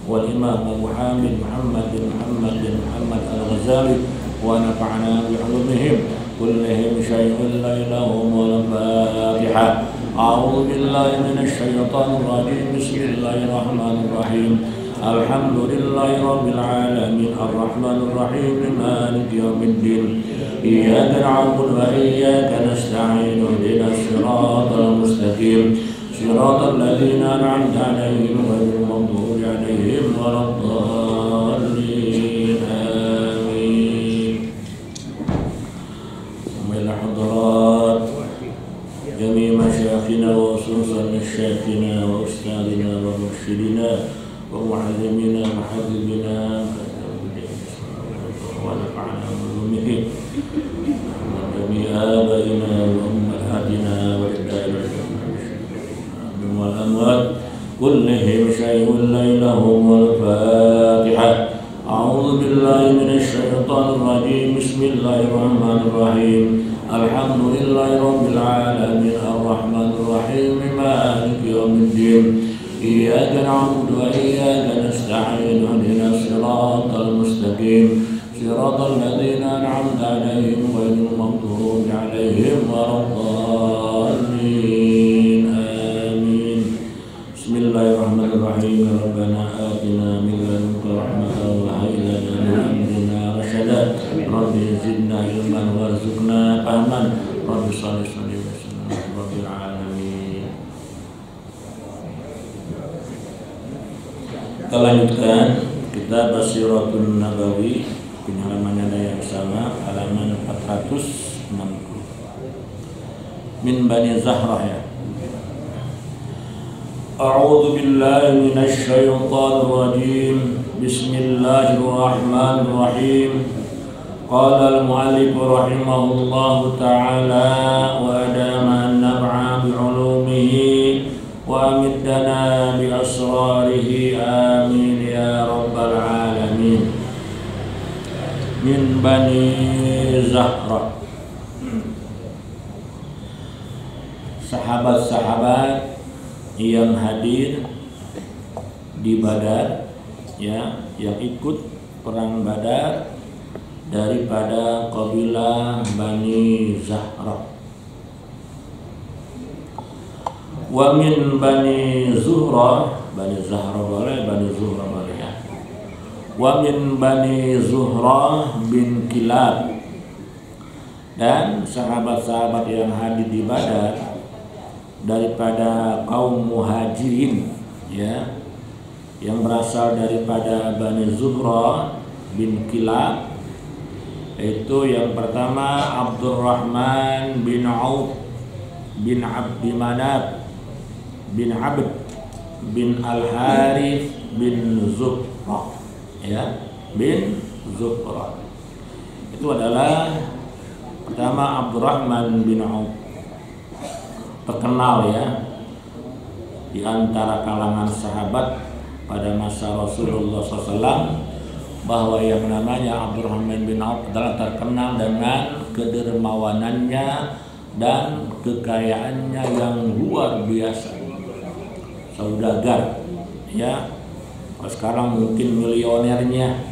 والإمام أبو حامد محمد بن الغزالي ونفعنا بعلومهم كلهم شيء لا لهم ولا فاتحة. أعوذ بالله من الشيطان الرجيم. بسم الله الرحمن الرحيم. الحمد لله رب العالمين الرحمن الرحيم مالك يوم الدين إياك نعبد وإياك نستعين اهدنا الصراط المستقيم صراط الذين أنعمت عليهم غير المغضوب عليهم ولا الضالين آمين. وإلى حضرات جميع مشايخنا وخصوصا مشايخنا وأستاذنا ومرشدنا ومعلمنا وحبيبنا ونفعنا بعلومهم وجميع آبائنا وأمهاتنا والأموات كلهم شيء ليلهم والفاتحة. أعوذ بالله من الشيطان الرجيم. بسم الله الرحمن الرحيم. الحمد لله رب العالمين الرحمن الرحيم مالك يوم الدين إياك نعبد وإياك نستعين اهدنا الصراط المستقيم صراط الذين أنعمت عليهم غير المغضوب عليهم ولا الضالين آمين. بسم الله الرحمن الرحيم. ربنا آتنا من لدنك رحمة وهيئ لنا من أمرنا رشدا. رب زدنا علما وارزقنا فهما. رب صل وسلم على رب العالمين. Kita lanjutkan kitab As-Siratul Nabawi, halaman yang sama, halaman 460. Min Bani Zahrah ya. A'udzu billahi minasy syaithanir rajim. Bismillahirrahmanirrahim. Qala al-mu'allif rahimahullahu ta'ala wa adama an-naf'a bi'ulumihi wa amiddana bi asrarihi amin ya rabbal alamin. Min Bani Zahrah, sahabat-sahabat yang hadir di Badar ya, yang ikut perang Badar daripada kabilah Bani Zahrah. Wa min Bani Zuhrah, Bani Zahrah boleh, Bani Zuhrah boleh ya. Wa min Bani Zuhrah bin Kilab, dan sahabat-sahabat yang hadir di Badar daripada kaum Muhajirin ya, yang berasal daripada Bani Zuhrah bin Kilab, yaitu yang pertama Abdurrahman bin Auf bin Abdi Manaf bin Abd bin Al-Harith bin Zuhrah ya, bin Zuhrah. Itu adalah pertama Abdurrahman bin Auf, terkenal ya di antara kalangan sahabat pada masa Rasulullah SAW, bahwa yang namanya Abdurrahman bin Auf adalah terkenal dengan kedermawanannya dan kekayaannya yang luar biasa, saudagar ya. Kalau sekarang mungkin milionernya,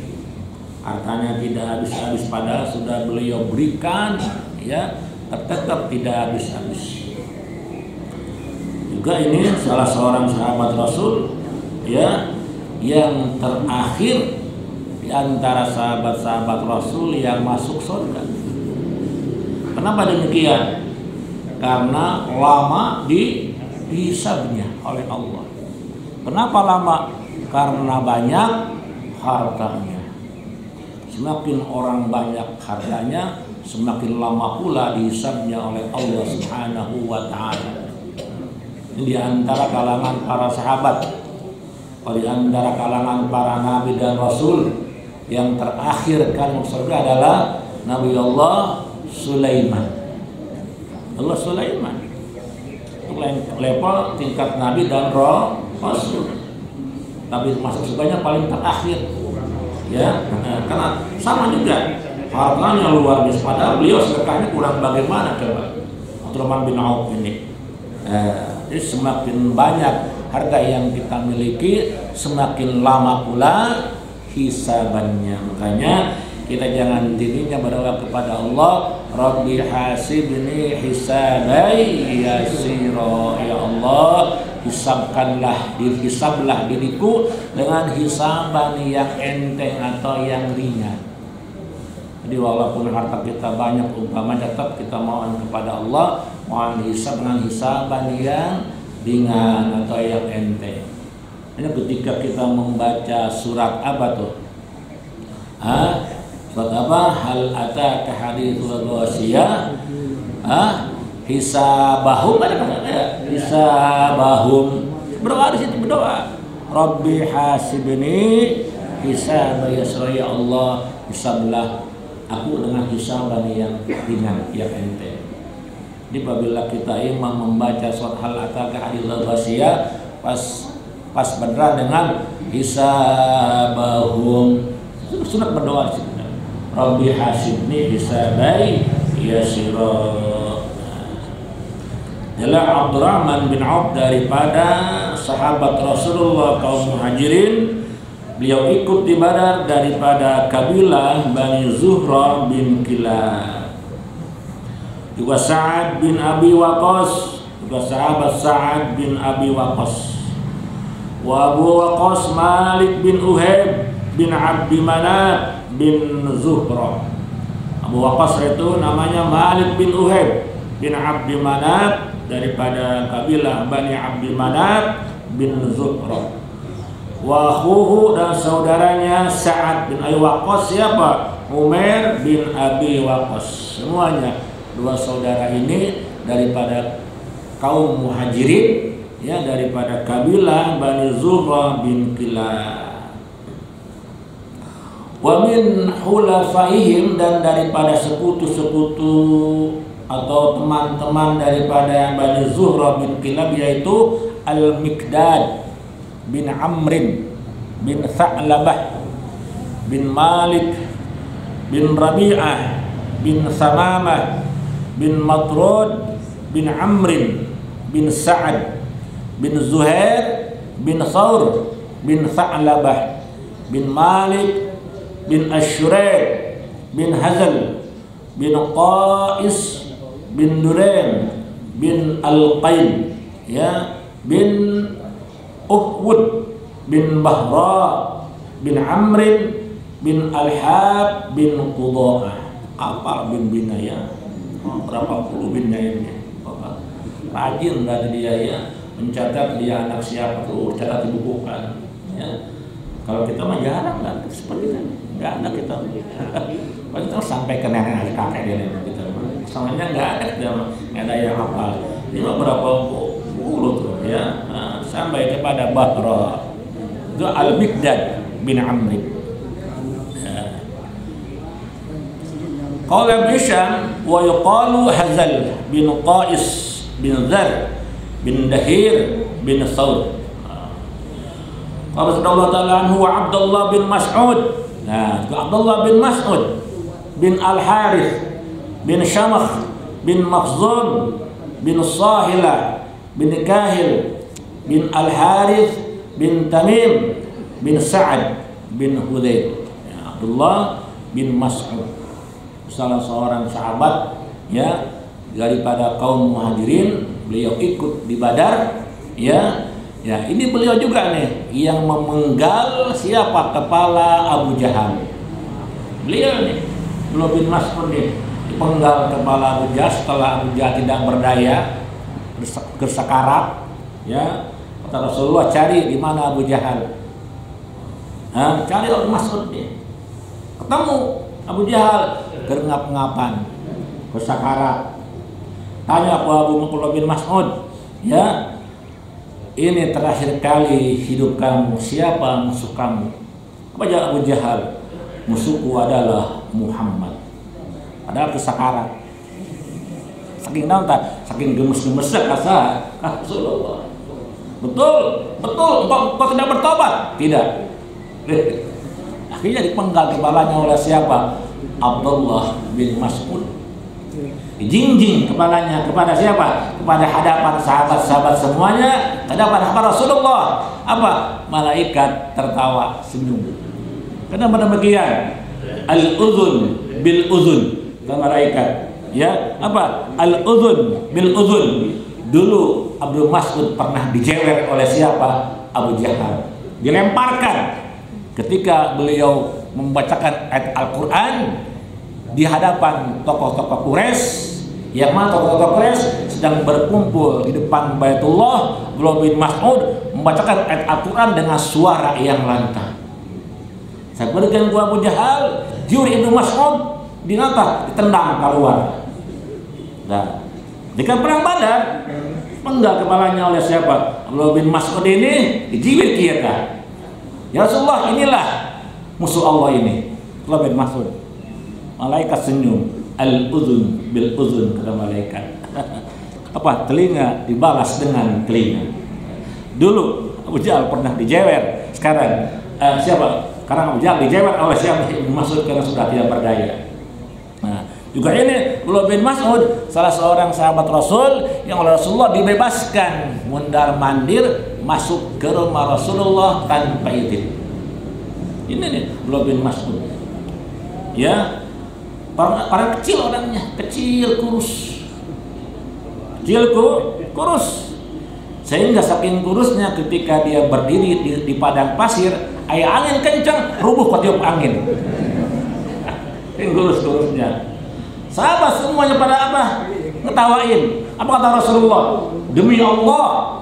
hartanya tidak habis-habis, padahal sudah beliau berikan ya, tetap tidak habis-habis. Juga ini salah seorang sahabat Rasul ya, yang terakhir di antara sahabat-sahabat Rasul yang masuk surga. Kenapa demikian? Karena lama dihisabnya oleh Allah. Kenapa lama? Karena banyak hartanya. Semakin orang banyak hartanya, semakin lama pula dihisabnya oleh Allah Subhanahu wa taala. Ini di antara kalangan para sahabat, di antara kalangan para nabi dan rasul, yang terakhir kan surga adalah Nabi Allah Sulaiman. Allah Sulaiman itu level tingkat nabi dan rasul, tapi masuk surganya paling terakhir. Ya, karena sama juga hartanya luar biasa, padahal beliau sedekahnya kurang bagaimana coba. Abdurrahman bin Auf ini. Jadi semakin banyak harta yang kita miliki, semakin lama pula hisabannya. Makanya kita jangan dirinya berdoa kepada Allah, Rabbi hasibni hisabai yasira. Ya Allah, hisablah diriku dengan hisaban yang enteng atau yang ringan. Jadi walaupun harta kita banyak umpamanya, tetap kita mohon kepada Allah, mohon hisab dengan hisaban yang ringan atau yang enteng. Ini ketika kita membaca surat apa tuh? Surat apa? Hal ataka hadithul ghasyiyah. Hisabahum, ada hisabahum. Berdoa di situ, berdoa. Rabbi hasibni hisab yasra, ya Allah, hisablah aku dengan hisaban yang ringan, yang enteng. Jadi apabila kita imam membaca surat hal ataka hadithul ghasyiyah, pas beneran dengan hisabahum, sunat berdoa di situ. Rabbi hasibni hisabai yasra. Adalah Abdurrahman bin Auf daripada sahabat Rasulullah kaum Muhajirin. Beliau ikut di Badar daripada kabilah Bani Zuhra bin Kilab. Juga Sa'ad bin Abi Waqqas, juga sahabat Sa'ad bin Abi Waqqas. Wa Abu Waqqas Malik bin Uhayb bin Abdi Manaf bin Zuhra. Abu Waqqas itu namanya Malik bin Uhayb bin Abdi Manaf daripada kabilah Bani Abdi Manaf bin Zuhra. Wa akhuhu, dan saudaranya Sa'ad bin Abi Waqqas siapa? Umair bin Abi Waqqas. Semuanya dua saudara ini daripada kaum Muhajirin, ya, daripada kabilah Bani Zuhra bin Kilab. Wa min hulafaihim, dan daripada sekutu-sekutu atau teman-teman daripada Bani Zuhra bin Kilab, yaitu Al-Miqdad bin Amrin bin Tha'labah bin Malik bin Rabi'ah bin Samamah bin Matrud bin Amrin bin Sa'ad bin Zuhair bin Thawr bin Tha'labah bin Malik bin Ashuraid bin Hazal bin Qais bin Nuraim bin Al-Qain, ya, bin Uhud bin Bahra bin Amrin bin Al-Hab bin Qudaa. Apa bin binaya? Berapa puluh binaya ini? Rajin berarti dia, ya, mencatat dia anak siapa tuh, catat dibukukan, ya. Kalau kita mah jarang kan seperti itu, nggak ada kita. Kalau kita sampai ke nenek kakek dia kita, soalnya nggak ada, kita nggak ada yang hafal. Ini berapa puluh tuh, ya, sampai kepada Bahra itu Al-Miqdad bin Amr. Qala Ibn Hisham wa yuqalu Hazal bin Qais bin Zar bin Dahir bin Thawr. Qala sallallahu ta'ala anhu wa Abdullah bin Mas'ud. Nah, Abdullah bin Mas'ud bin Al-Harith bin Shamakh bin Makhzum bin Sahila bin Kahil bin Al-Harith bin Tamim bin Sa'ad bin Hudayr. Ya, Abdullah bin Mas'ud, salah seorang sahabat, ya, daripada kaum Muhajirin. Beliau ikut di Badar, ya. Ya, ini beliau juga nih yang memenggal siapa? Kepala Abu Jahal. Beliau nih, Abdullah bin Mas'ud nih, dipenggal kepala Abu Jahal setelah Abu Jahal tidak berdaya, bersekarat, ya. Kata Rasulullah, cari di mana Abu Jahal. Cari Abu Mas'ud nih. Ketemu Abu Jahal, gerngap-ngapan. bersakarat. Tanya Abu Abdullah bin Mas'ud, ya, ini terakhir kali hidup kamu, siapa musuh kamu? Kepada Abu Jahal, musuhku adalah Muhammad. Padahal bersakarat. Saking naon tah? Saking gemes-gemesnya kasa Rasulullah. Betul, engkau tidak bertobat? Tidak. Akhirnya dipenggal kepalanya oleh siapa? Abdullah bin Mas'ud. Dijinjing kepalanya kepada siapa? Kepada hadapan sahabat-sahabat semuanya, hadapan Rasulullah. Apa? Malaikat tertawa senyum. Kenapa demikian? Al-udhun bil udhun. Malaikat. Ya, apa? Al-udhun bil udhun. Dulu Abdul Mas'ud pernah dijewer oleh siapa? Abu Jahal. Dilemparkan ketika beliau membacakan ayat Al-Quran di hadapan tokoh-tokoh Quraisy, yang mana tokoh-tokoh Quraisy sedang berkumpul di depan Baitullah. Abdullah bin Mas'ud membacakan ayat Al-Quran dengan suara yang lantang. Saya berikan gua Abu Jahal, juri Ibnu Mas'ud ditendang keluar. Nah, ketika perang Badar, penggal kepalanya oleh siapa? Abdullah bin Mas'ud ini dijibir kita. Ya Rasulullah, inilah musuh Allah ini. Abdullah bin Mas'ud. Malaikat senyum. Al-udhun bil udhun, kata malaikat. Apa? Telinga dibalas dengan telinga. Dulu Abu Jahal pernah dijewer. Sekarang siapa? Sekarang Abu Jahal dijewer oleh siapa? Ibnu Mas'ud, karena sudah tidak berdaya. Nah, juga ini Abdullah bin Mas'ud, salah seorang sahabat Rasul yang oleh Rasulullah dibebaskan mundar-mandir masuk ke rumah Rasulullah tanpa izin. Ini nih Abdullah bin Mas'ud. Ya, orang kecil orangnya, kecil kurus. Kurus. Sehingga saking kurusnya ketika dia berdiri di padang pasir, aya angin kencang, rubuh ketiup angin. Kurus-kurusnya. Sahabat semuanya pada apa? Ngetawain. Apa kata Rasulullah? Demi Allah,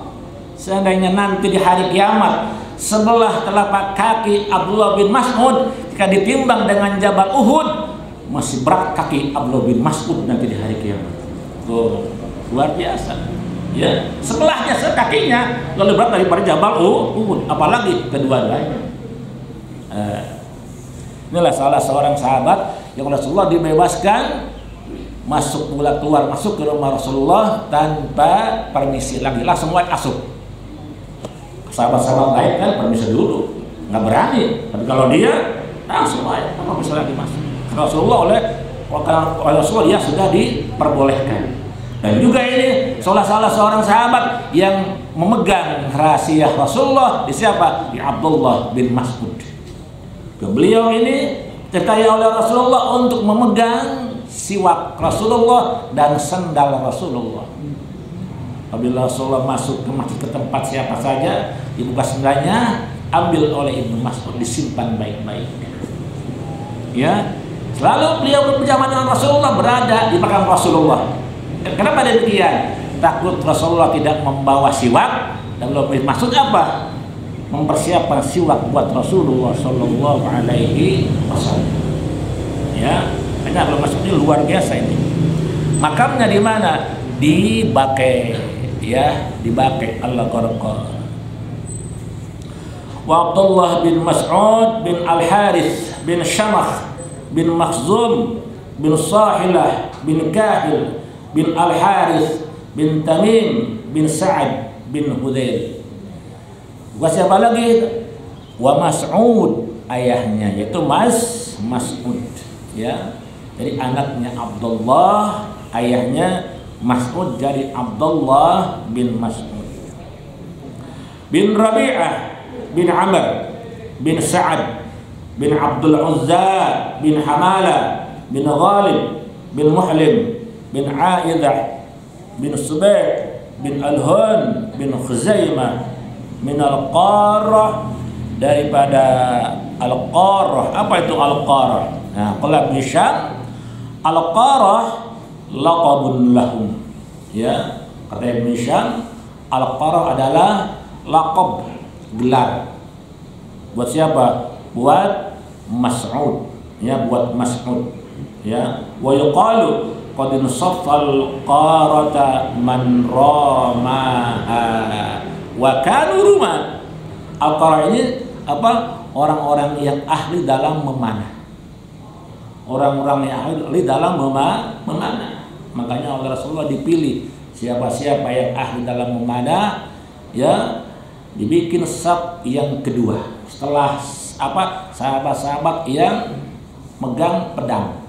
seandainya nanti di hari kiamat sebelah telapak kaki Abdullah bin Mas'ud jika ditimbang dengan Jabal Uhud, masih berat kaki Abdullah bin Mas'ud nanti di hari kiamat. Tuh, luar biasa. Ya, sebelahnya sekakinya lebih berat daripada Jabal Uhud, apalagi kedua-duanya. Inilah salah seorang sahabat yang Rasulullah dibebaskan masuk ke rumah Rasulullah tanpa permisi lagi, langsung masuk. Sahabat-sahabat lain kan permisi dulu, nggak berani. Tapi kalau dia langsung aja, apa bisa lagi masuk? Rasulullah oleh Rasulullah dia sudah diperbolehkan. Dan juga ini salah seorang sahabat yang memegang rahasia Rasulullah di siapa? Di Abdullah bin Mas'ud. Beliau ini dipercaya oleh Rasulullah untuk memegang siwak Rasulullah dan sendal Rasulullah. Apabila Rasulullah masuk ke masjid ke tempat siapa saja, dibuka sendalnya, ambil oleh Ibnu Mas'ud, disimpan baik-baik. Ya, selalu beliau bersama dengan Rasulullah, berada di belakang Rasulullah. Kenapa demikian? Takut Rasulullah tidak membawa siwak, dan Ibnu Mas'ud apa? Mempersiapkan siwak buat Rasulullah Shallallahu Alaihi Wasallam. Ya, hanya Ibnu Mas'ud ini luar biasa ini. Makamnya di mana? Di Baqi, ya, di Baqi Al-Gharqad. Wa Abdullah bin Mas'ud bin Al-Harith bin Shamah bin Makhzum bin Sahilah bin Kahil bin Al-Harith bin Tamim bin Sa'ad bin Hudayl. Bukan siapa lagi? Wa Mas'ud, ayahnya yaitu Mas'ud, ya. Jadi anaknya Abdullah, ayahnya Mas'ud, jadi Abdullah bin Mas'ud. Bin Rabi'ah bin Amr bin Sa'ad bin Abdul Uzza bin Hamala bin Ghalib bin Muhlim bin Aidah bin Subayh bin Al-Hun bin Khuzaimah min Al-Qarah, daripada Al-Qarah. Apa itu Al-Qarah? Nah, qala Hisham, Al-Qarah laqabun lahum. Ya, kata Ibnu Hisham, Al-Qarah adalah laqab, gelar. Buat siapa? Buat Mas'ud. Ya, buat Mas'ud. Ya, wa yuqalu qad insaffal qarata man ramaha wa kanu ruma. Al-qara ini apa? Orang-orang yang ahli dalam memanah. Orang-orang yang ahli dalam memanah. Makanya oleh Rasulullah dipilih siapa-siapa yang ahli dalam memanah, ya, dibikin saf yang kedua. Setelah apa? Sahabat-sahabat yang megang pedang.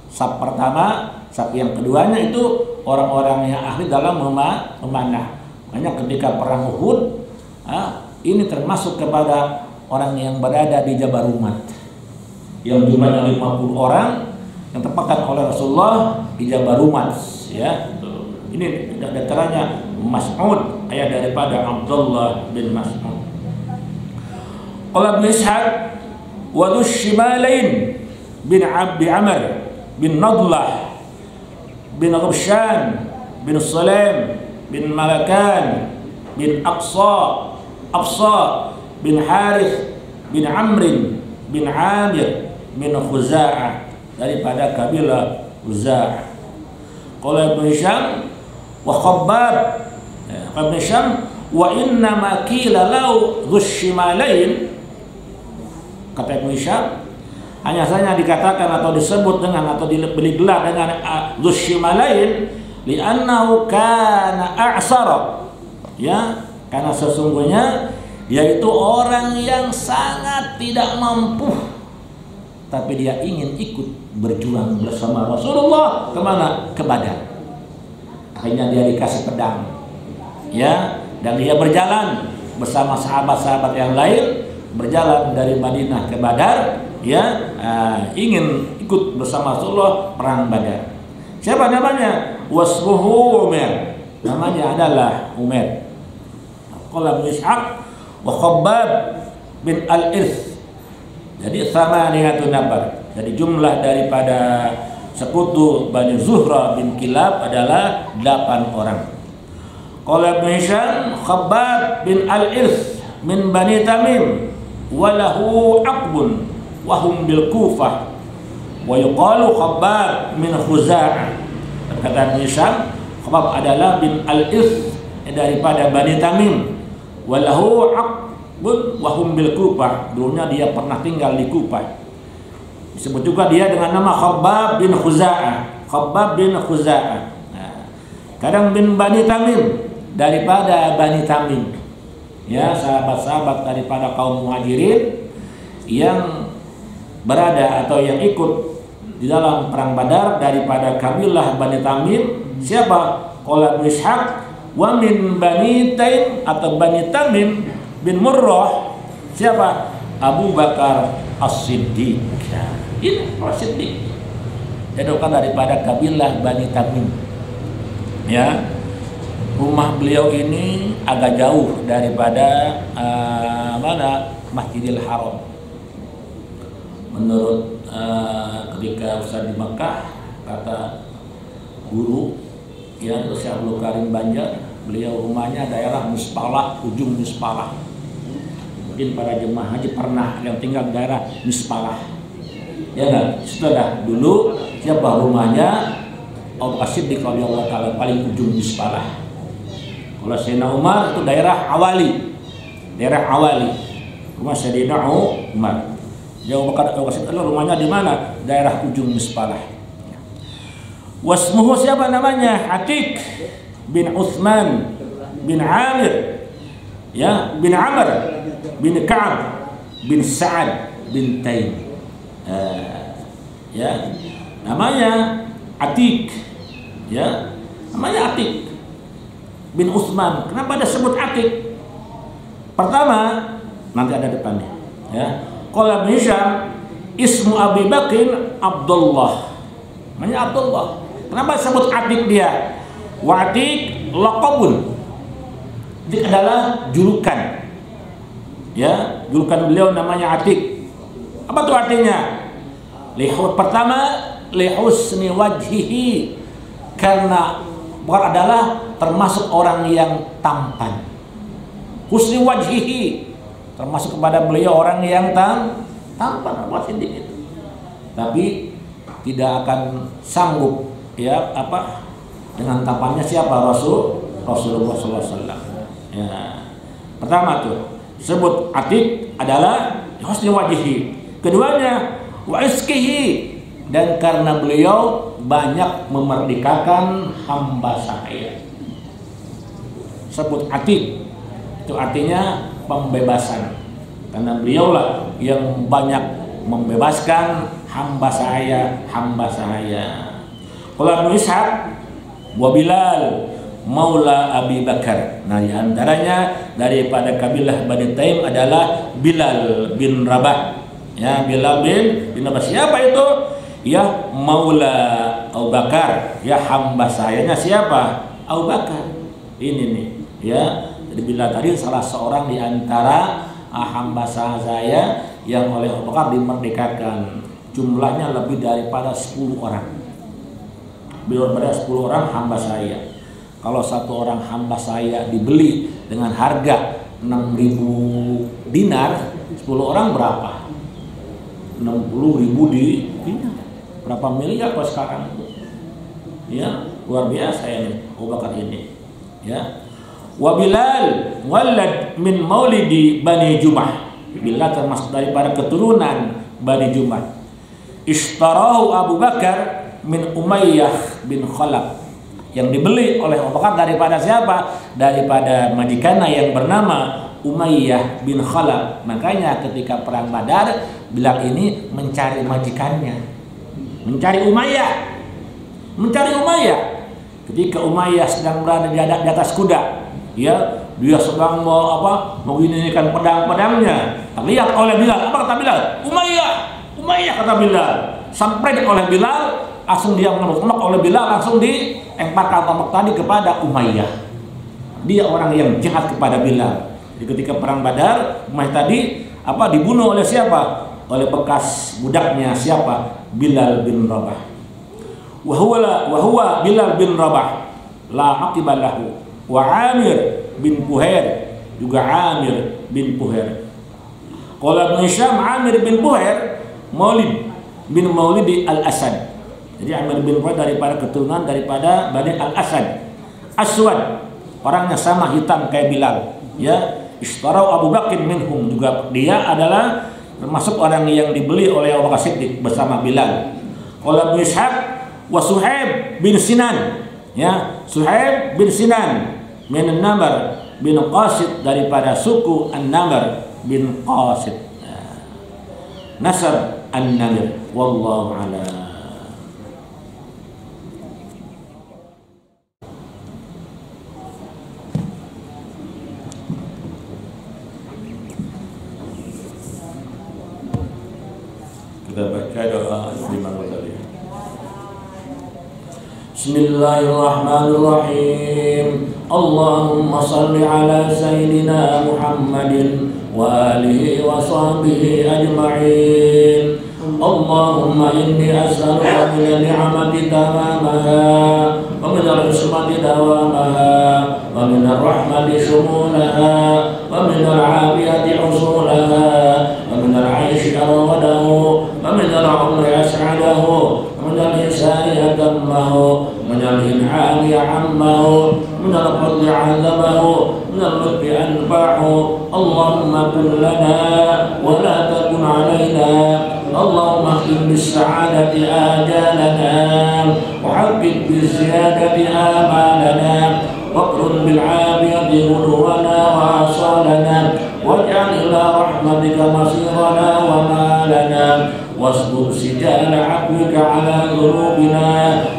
Saf pertama, saf yang keduanya itu orang-orang yang ahli dalam memanah. Makanya ketika perang Uhud, ini termasuk kepada orang yang berada di Jabarumat yang jumlahnya 50 orang yang terpakat oleh Rasulullah di Jabarumat, ya. Ini diantaranya Mas'ud, ayah daripada Abdullah bin Mas'ud. Qala Ibn Ishaq wa dhu shimalain bin Abdi Amr bin Nadlah bin Ghubshan bin Salam bin Malakan bin Aqsa bin Harith bin Amrin bin Amir bin Khuza'ah, daripada kabilah Khuza'ah. Qala Ibn Hisham wa Khabbab Ibn Hisham wa inna ma qila lau dhushimalain, kata Ibn Hisham, hanya saja dikatakan atau disebut dengan atau diberi gelar dengan dhushimalain li'annahu kana a'sara, ya, karena sesungguhnya dia itu orang yang sangat tidak mampu, tapi dia ingin ikut berjuang bersama Rasulullah kemana? Ke Badar. Akhirnya dia dikasih pedang, ya, dan dia berjalan bersama sahabat-sahabat yang lain, berjalan dari Madinah ke Badar, ya, ingin ikut bersama Rasulullah perang Badar. Siapa namanya? Wasmuhu Umar, namanya adalah Umar. Qala Ibn Ishaq wa Khabbab bin Al-Irth. Jadi thamaniyatun nafar. Jadi jumlah daripada sekutu Bani Zuhra bin Kilab adalah 8 orang. Qala Ibn Hisham Khabbab bin Al-Irth min Bani Tamim wa lahu aqbun wa hum bil Kufah wa yuqalu Khabbab min Khuza'ah. Kata Ibn Hisham, Khabbab adalah bin Al-Irth daripada Bani Tamim, walahu aqbun wahum bil Kufah, dulunya dia pernah tinggal di Kufah. Disebut juga dia dengan nama Khabbab bin Khuza'ah. Khabbab bin Khuza'ah. Kadang bin Bani Tamim, daripada Bani Tamim, ya, sahabat-sahabat daripada kaum Muhajirin yang berada atau yang ikut di dalam perang Badar daripada kabilah Bani Tamim. Siapa? Qala Ibn Ishaq wa min Bani Taim atau Bani Tamim bin Murrah. Siapa? Abu Bakar As-Siddiq. Ini As-Siddiq. Jadi bukan daripada kabilah Bani Tamim. Ya. Rumah beliau ini agak jauh daripada Masjidil Haram. Menurut ketika Ustaz di Mekah, kata guru, ya, Syekh Abdul Karim Banjar, beliau rumahnya daerah Mispalah, ujung Mispalah. Mungkin para jemaah haji pernah yang tinggal di daerah Mispalah, ya kan? Setelah dulu siapa rumahnya? Abu Bakar Siddiq radhiyallahu taala paling ujung Mispalah. Kalau Sayyidina Umar itu daerah Awali, rumah Sayyidina Umar. Abu Bakar Siddiq rumahnya di mana? Daerah ujung Mispalah. Wasmuhu, siapa namanya? Atiq bin Utsman bin Amir, ya, bin Amr bin Ka'ab bin Sa'ad bin Taim. Ya, namanya Atiq, ya, namanya Atiq bin Utsman. Kenapa ada sebut Atiq? Pertama, nanti ada depannya, ya. Qala Ibn Hisham ismu Abi Bakr Abdullah, namanya Abdullah. Kenapa disebut Atiq dia? Wa Atiq laqabun, Atiq adalah julukan, ya, julukan beliau namanya Atiq. Apa tuh artinya? Pertama, lihusni wajhihi, karena bukan adalah termasuk orang yang tampan. Husni wajhihi, termasuk kepada beliau orang yang tampan, Siddiq itu. Tapi tidak akan sanggup ya apa dengan tampannya siapa? Rasulullah SAW. Ya. Pertama tuh sebut atik adalah husni wajhi. Keduanya wa iskihi, dan karena beliau banyak memerdekakan hamba saya. Sebut atik itu artinya pembebasan, karena beliaulah yang banyak membebaskan hamba saya. Qala Ibnu Ishaq wa Bilal Maula Abi Bakar. Nah, di antaranya daripada kabilah Bani Taim adalah Bilal bin Rabah. Ya, Bilal bin Rabah. Siapa itu? Ya, Maula Abu Bakar. Ya, hamba sayanya siapa? Abu Bakar. Ini nih, ya. Jadi Bilal tadi salah seorang di antara hamba saya yang oleh Abu Bakar dimerdekakan. Jumlahnya lebih daripada 10 orang. Beliau pada 10 orang hamba saya. Kalau satu orang hamba saya dibeli dengan harga 6.000 dinar, 10 orang berapa? 60.000 dinar. Berapa miliar kok sekarang? Ya, luar biasa ini Abu Bakar ini. Ya. Wa Bilal walad min maulidi Bani Jumah. Bilal termasuk daripada keturunan Bani Jumah. Ishtarahu Abu Bakar min Umayyah bin Khalaf, yang dibeli oleh Abu Bakar daripada siapa? Daripada majikannya yang bernama Umayyah bin Khalaf. Makanya ketika perang Badar, Bilal ini mencari majikannya, mencari Umayyah. Ketika Umayyah sedang berada di atas kuda, ya, dia sedang menginginkan pedang-pedangnya. Terlihat oleh Bilal. Apa kata Bilal? Umayyah kata Bilal. Sampai oleh Bilal, langsung dia menembak oleh Bilal, langsung diemparkan tombak tadi kepada Umayyah. Dia orang yang jahat kepada Bilal. Jadi ketika perang Badar, Umayyah tadi dibunuh oleh siapa? Oleh bekas budaknya siapa? Bilal bin Rabah. Wa Bilal bin Rabah la aqibalahu. Wa Amir bin Puhair, juga Amir bin Puhair. Qala Ibnu Hisham Amir bin Puhair Maulidi Al-Asad. Jadi Amir bin Puhair daripada keturunan daripada Bani Al-Asad. Aswad, orangnya sama hitam kayak Bilal. Ya, istarau Abu Bakr minhum, juga dia adalah termasuk orang yang dibeli oleh Abu Bakar Siddiq bersama Bilal. Qala Ibnu Ishaq wa Suhaib bin Sinan. Ya, Suhaib bin Sinan min An-Namr bin Qasid, daripada suku An-Namr bin Qasid. Nasab An-Namr, wallahu a'lam. Kita baca doa Imam Ghazali. Bismillahirrahmanirrahim. Allahumma salli ala Sayyidina Muhammadin wa alihi wa sahbihi ajma'in. Allahumma inni as'aluka min ni'mati tamamaha wa min al-ismati dawamaha wa min ar-rahmati shumulaha wa min al-'afiyati husulaha wa min al-'ayshi arwadahu wa min al-'umri as'adahu wa min al-ihsani atammahu wa min al-in'ami a'ammahu من الفضل عذبه من اللطف أنفعه. اللهم كن لنا ولا تكن علينا. اللهم اختم بالسعادة آجالنا وحقق بالزيادة آمالنا واقرن بالعافية غدونا وآصالنا واجعل إلى رحمتك مصيرنا ومالنا واصبر سجال عفوك على ذنوبنا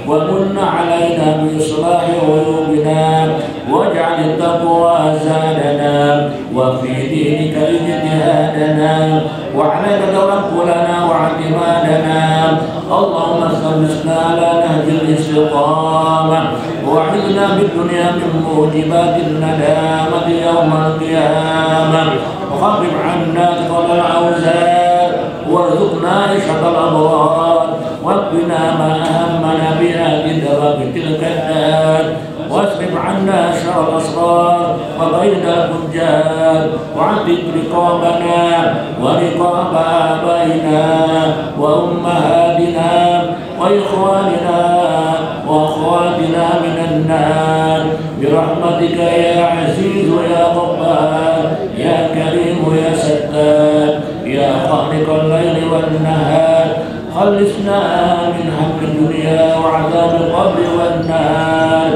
ومن علينا بإصلاح عيوبنا واجعل التقوى زادنا وفي دينك اجتهادنا وعليك توكلنا واعتمادنا. اللهم ثبتنا على نهج الاستقامة وأعذنا بالدنيا من موجبات الندامة يوم القيامة وخفف عنا ثقل الأوزار وارزقنا عيشة الأبرار واكفنا ما أهمنا بهذه الدواب تلك الدار واصرف عنا شر الأسرار وغير الفجار وعتق رقابنا ورقاب آبائنا وأمهاتنا وإخواننا وأخواتنا من النار برحمتك يا عزيز يا غفار يا كريم يا ستار يا خالق الليل والنهار خلصنا من هم الدنيا وعذاب القبر والنار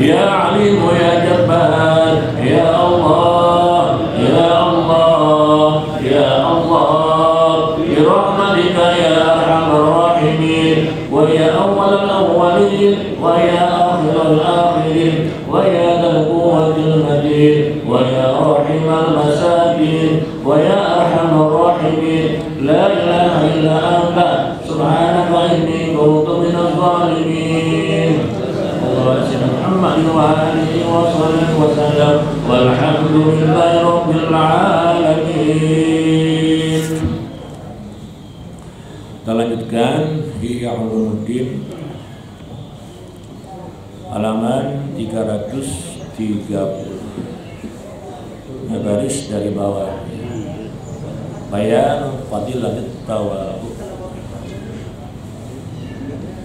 يا عليم يا جبار يا الله يا الله يا الله برحمتك يا أرحم الراحمين ويا أول الأولين ويا آخر الآخرين ويا ذا القوة المتين ويا راحم المساكين ويا أرحم الراحمين لا إله إلا أنت سبحانك إني كنت من الظالمين محمد وآله وصحبه وسلم والحمد لله رب العالمين. Kita lanjutkan Ihya Ulumuddin halaman 330 baris dari bawah. Bayan Fadilatul Tawadhu.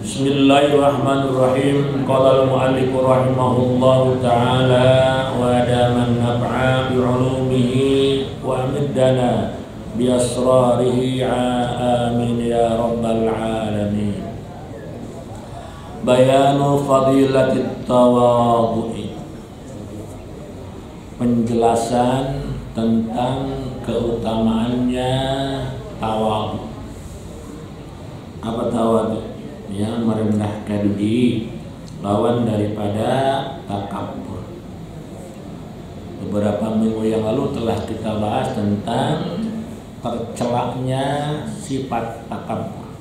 Bismillahirrahmanirrahim. Qala al-mu'allif rahimahullahu ta'ala wa adaman naf'a bi'ulumihi wa amiddana bi asrarihi amin ya rabbal alamin. Bayanu fadilatit tawadhu. Penjelasan tentang keutamaannya tawadhu. Apa tawadhu? Yang merendahkan diri, lawan daripada takabur. Beberapa minggu yang lalu telah kita bahas tentang tercelaknya sifat takabur.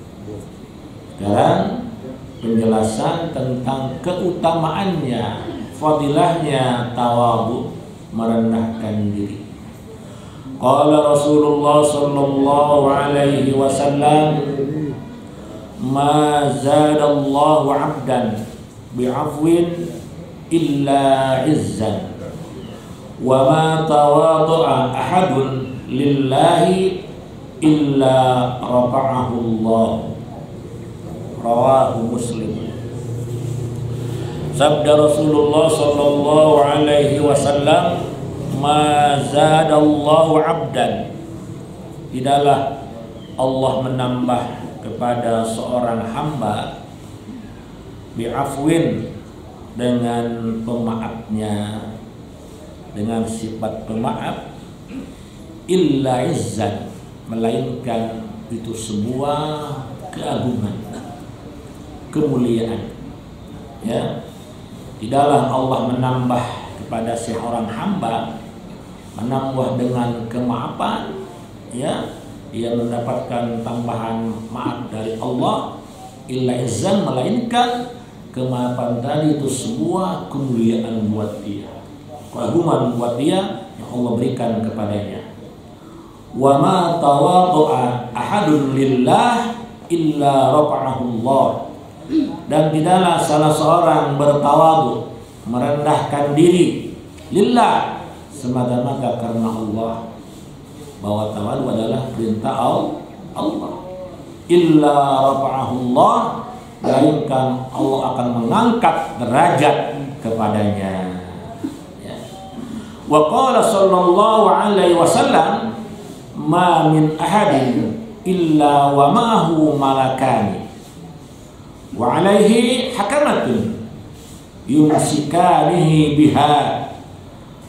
Sekarang penjelasan tentang keutamaannya, fadilahnya tawadhu, merendahkan diri. Qala Rasulullah sallallahu alaihi wasallam, ma zadallahu 'abdan bi'afwin illa 'izzan wa ma tawadha'a ahadun lillahi illa rafa'ahu Allah. Rawahu Muslim. Sabda Rasulullah sallallahu alaihi wasallam, ma zadallahu 'abdan, tidaklah Allah menambah kepada seorang hamba bi'afwin, dengan pemaafnya, dengan sifat pemaaf, illa izzan, melainkan itu sebuah keagungan, kemuliaan. Ya, tidaklah Allah menambah kepada seorang hamba, menambah dengan kemaafan, ya, dia mendapatkan tambahan maaf dari Allah, illa izzan, melainkan kemaafan tadi itu sebuah kemuliaan buat dia, keagungan buat dia yang Allah berikan kepadanya. Wa ma tawadha'a ahadun lillah illa rafa'ahu Allah, dan tidaklah salah seorang bertawadhu, merendahkan diri, lillah, semata-mata karena Allah, bahwa tawadhu adalah perintah Allah, illa rafa'ahu Allah, melainkan Allah akan mengangkat derajat kepadanya. Ya. Wa qala sallallahu alaihi wasallam, ma min ahadin illa wa ma'ahu malakani wa alaihi hakamatun yumsikanihi biha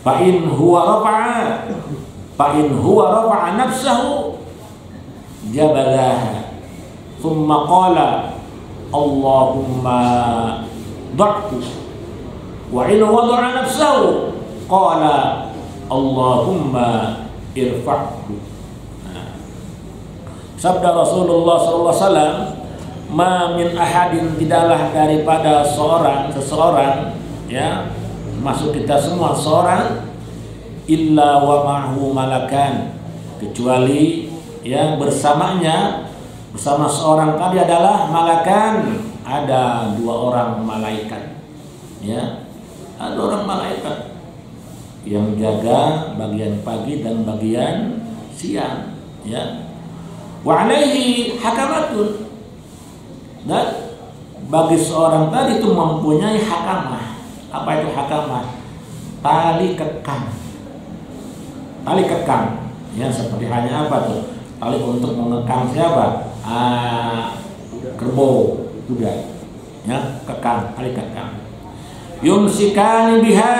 fa in huwa rafa'a nafsahu jabalaha thumma qala Allahumma da'tu wa in wada'a nafsahu qala Allahumma irfa'hu. Sabda Rasulullah SAW, ma min ahadin, tidaklah daripada seseorang, ya, masuk kita semua seorang, illa wa ma'hu malakan, kecuali yang bersamanya, bersama seorang tadi adalah malakan, ada dua orang malaikat, ya, ada orang malaikat yang jaga bagian pagi dan bagian siang, ya. Wa alaihi hakamatun, dan bagi seorang tadi itu mempunyai hakamah. Apa itu hakamah? Tali kekang. Tali kekang. Ya, seperti hanya apa tuh? Tali untuk mengekang siapa? Kerbau, kuda. Ya, kekang, tali kekang. Yumsikani biha,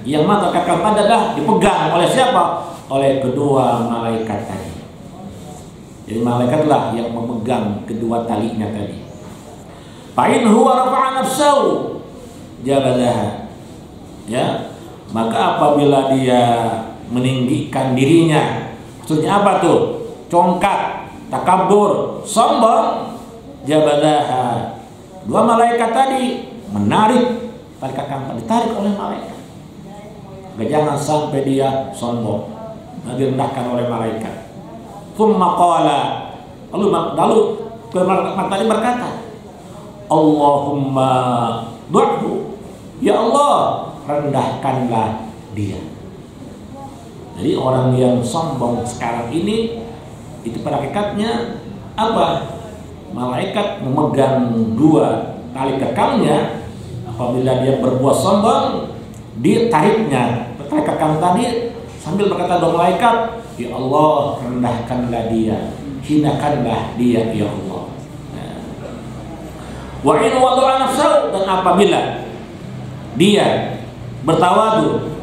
yang maka kekang adalah dipegang oleh siapa? Oleh kedua malaikat tadi. Jadi malaikatlah yang memegang kedua talinya tadi. Fa'in huwa rafa'a nafsahu jabadaha. Ya, maka apabila dia meninggikan dirinya, maksudnya apa tuh? Congkak, takabur, sombong, jabadaha. Dua malaikat tadi menarik tali kekang, ditarik oleh malaikat. Jangan sampai dia sombong, direndahkan oleh malaikat. Tsumma qala, lalu malaikat tadi berkata, Allahumma du'hu, ya Allah, rendahkanlah dia. Jadi orang yang sombong sekarang ini itu pada hakikatnya apa? Malaikat memegang dua tali kekangnya. Apabila dia berbuat sombong, ditariknya tali kekang tadi sambil berkata dua malaikat, ya Allah, rendahkanlah dia, hinakanlah dia, ya Allah. Wa in wada'a nafsahu, dan apabila dia bertawadu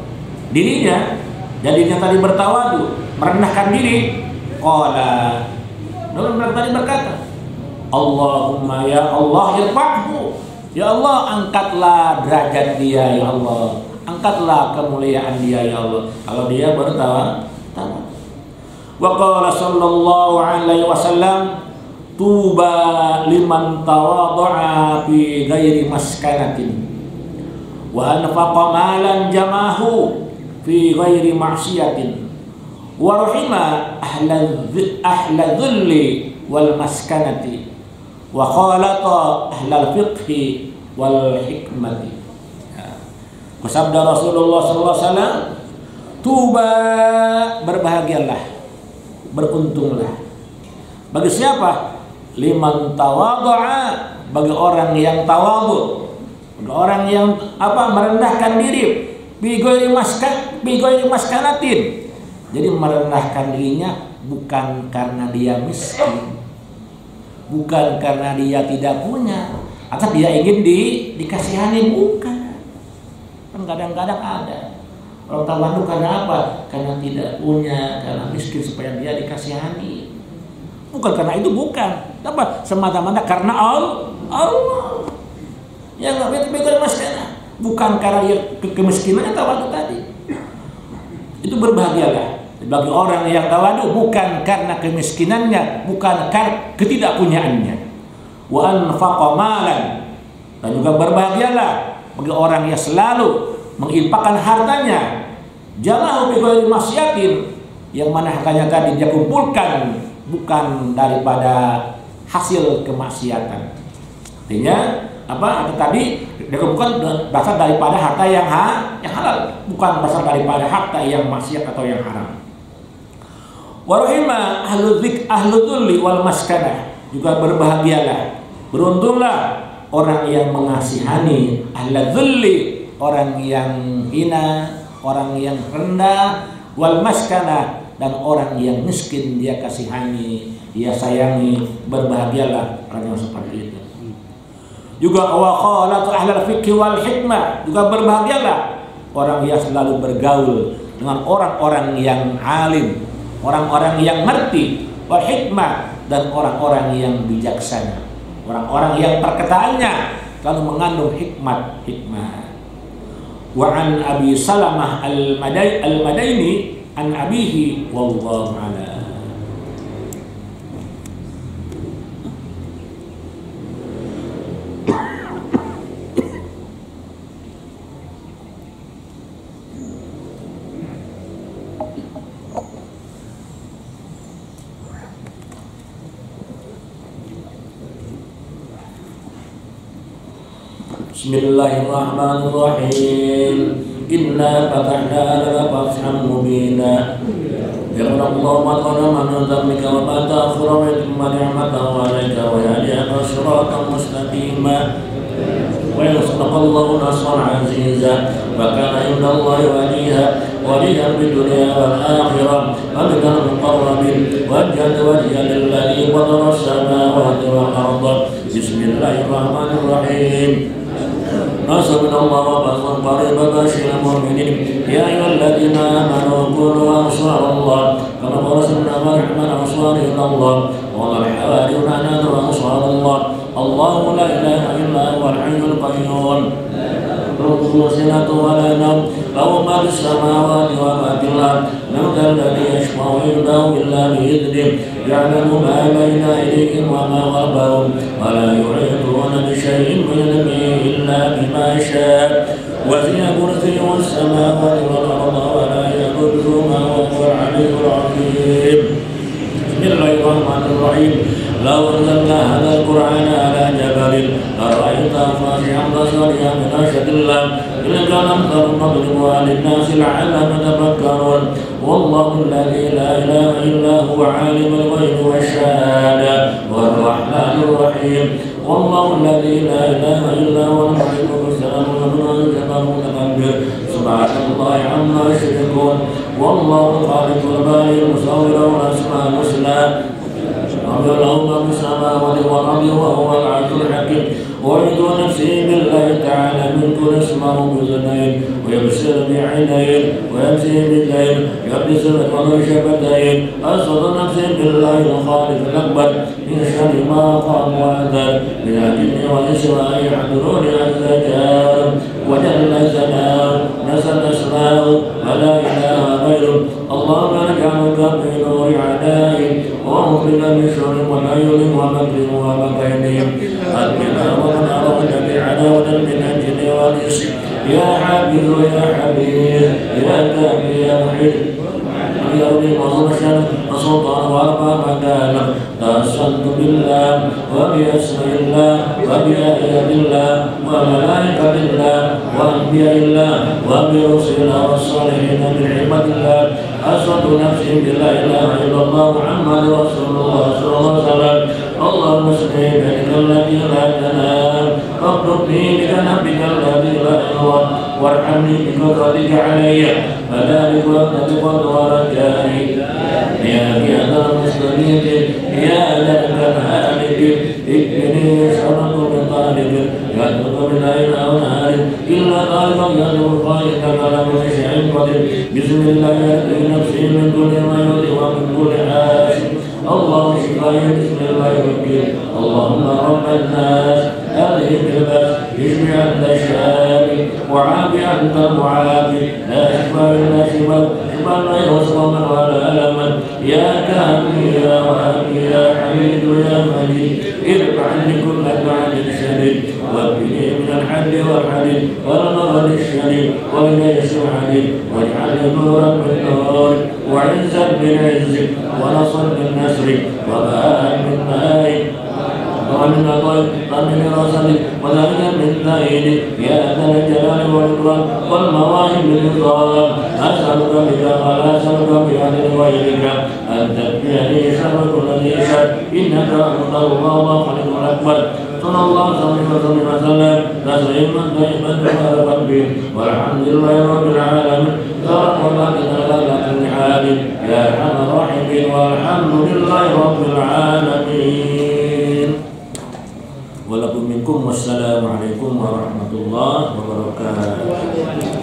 dirinya, jadinya tadi bertawadu, merendahkan diri, qala, lalu tadi berkata, Allahumma ya Allah irfa'hu, ya Allah, angkatlah derajat dia, ya Allah, angkatlah kemuliaan dia, ya Allah. Kalau dia bertawadu. Wa qala sallallahu alaihi wasallam, tuba liman tawadha'a fi ghairi maskanatin wa anfaqa malan jamahu fi ghairi ma'siyatin wa rahima ahla dhulli wal maskanati wa khalata ahlal fiqhi wal hikmati. Sabda Rasulullah sallallahu alaihi wasallam, tuba, berbahagialah, beruntunglah. Bagi siapa? Liman tawadha'a, bagi orang yang tawadhu, bagi orang yang merendahkan diri, bi ghairi maskanatin. Jadi merendahkan dirinya bukan karena dia miskin, bukan karena dia tidak punya, atau dia ingin dikasihani, bukan. Kan kadang-kadang ada orang tawadhu karena apa? Karena tidak punya, karena miskin supaya dia dikasihani. Bukan karena itu, bukan. Apa? Semata-mata karena Allah. Ya nggak betul masalah. Bukan karena kemiskinan tawadhu tadi. Itu berbahagialah bagi orang yang tawadhu bukan karena kemiskinannya, bukan karena ketidakpunyaannya. Wa anfaqa malan, dan juga berbahagialah bagi orang yang selalu menginfakkan hartanya, jamahu bi ghairi masyiatin, yang mana hartanya tadi dia kumpulkan bukan daripada hasil kemaksiatan. Artinya apa? Itu tadi dikumpulkan berasal daripada harta yang halal, bukan berasal daripada harta yang maksiat atau yang haram. Wa rahima ahlu dzulli wal maskanah, juga berbahagialah, beruntunglah orang yang mengasihani ahlu dzulli, orang yang hina, orang yang rendah, wal maskanah, dan orang yang miskin dia kasihani, dia sayangi, berbahagialah orang yang seperti itu. Juga wa khalatu ahlal fiqh wal hikmah, juga berbahagialah orang yang selalu bergaul dengan orang-orang yang alim, orang-orang yang ngerti, wal hikmah, dan orang-orang yang bijaksana, orang-orang yang perkataannya selalu mengandung hikmah. Wa an Abi Salamah al-Madaini an abihi wallahu a'lam. Bismillahirrahmanirrahim. إنا فتحنا لك فتحا مبينا يغفر الله ما قدم من ذنبك وما تأخر ويتم نعمته عليك ويهديك صراطا مستقيما ويصدق الله نصرا عزيزا فكان عند الله وليا بالدنيا والآخرة ومن المقربين وجه للذي فطر السماوات والأرض بسم الله الرحمن الرحيم نصر من الله وفضل قريب بشر المؤمنين يا أيها الذين آمنوا كونوا أنصار الله كما رسلنا مرحبا أنصار إلى الله وقال الحواريون نحن أنصار الله الله لا إله إلا هو الحي القيوم له سنة ولا نوم له ما في السماوات وما في الأرض من ذا الذي يشفع عنده إلا بإذنه يعلم ما بين أيديهم وما خلفهم ولا يحيطون بشيء من علمه إلا بما شاء وسع كرسيه السماوات والأرض ولا يئوده وهو العلي العظيم بسم الله الرحمن الرحيم لو أنزلنا هذا القرآن على جبل لرأيته خاشعا متصدعا من خشية الله تلك الأمثال نضربها للناس لعلهم يتفكرون والله الذي لا إله إلا هو عالم الغيب والشهادة والرحمن الرحيم والله الذي لا إله إلا هو الملك السلام المتكبر سبحان الله عما يشركون والله خالق البارئ المصور والأسماء الحسنى له ما في السماوات والأرض وهو العزيز الحكيم ويد نفسه بالله تعالى من كل اسمه بأذنين ويبصر بعينين ويمشي بالليل يبلس بالقمر شفتين أصد نفسه بالله الخالق الأكبر من شر ما قام وأذى من الجن والإنس وأن يحضرون الزكاة وجل السماء نسى الأسماء ولا إله غيره اللهم نجعلك في نور أعدائك وأخرج من شر وعيون ومكر ومكيدهم أدمنا ومن أراد بعداوة من الجن والإنس يا حافظ يا حبيب يا كافي يا محيط يا ربي وصلنا وسلطان وأربع مكانا تأسلت بالله وبأسماء الله وبآيات الله وملائكة الله وأنبياء الله وبرسل الله والصالحين من عباد الله أسود نفسي بلا إله إلا الله محمد رسول الله صلى الله عليه وسلم اللهم اسقي بك الذي لا تنام واغفرني بذنبك الذي لا ينام وارحمني بقدرتك علي فذلك وقت ورجائي يا هذا المستغيث يا ذلك الهالك اكفني شر كل طالب يدعوك بالليل أو نهار إلا طالبا يدعو خالقك على كل شيء قدير بسم الله يهدي نفسي من كل مريض ومن كل حاسد اللهم شفاي بسم الله الوكيل اللهم رب الناس اذهب الباس اشفي انت الشافي وعافي انت المعافي لا شفاء الا شفاء شفاء لا يوصف ولا الم يا كافي يا وافي يا حميد يا مجيد ارفع عني كل بعد شديد واكفني من الحد والحديد والمرض الشديد والليس الحديد واجعل نورا من نور وعزا من عزك ونصر من نصرك وباء من مائك ومن عطائك ومن رسلك وذلك من دائنك يا ذا الجلال والإكرام والمواهب الإكرام أسألك بك ولا أسألك بأحد غيرك أن تكفيني شر كل ذي شر إنك أنت الله الخالق الأكبر صلى الله عليه وسلم تسليما دائما على قلبي والحمد لله رب العالمين ترك وباقنا على كل حال يا ارحم الراحمين والحمد لله رب العالمين. ولكم منكم والسلام عليكم ورحمة الله وبركاته.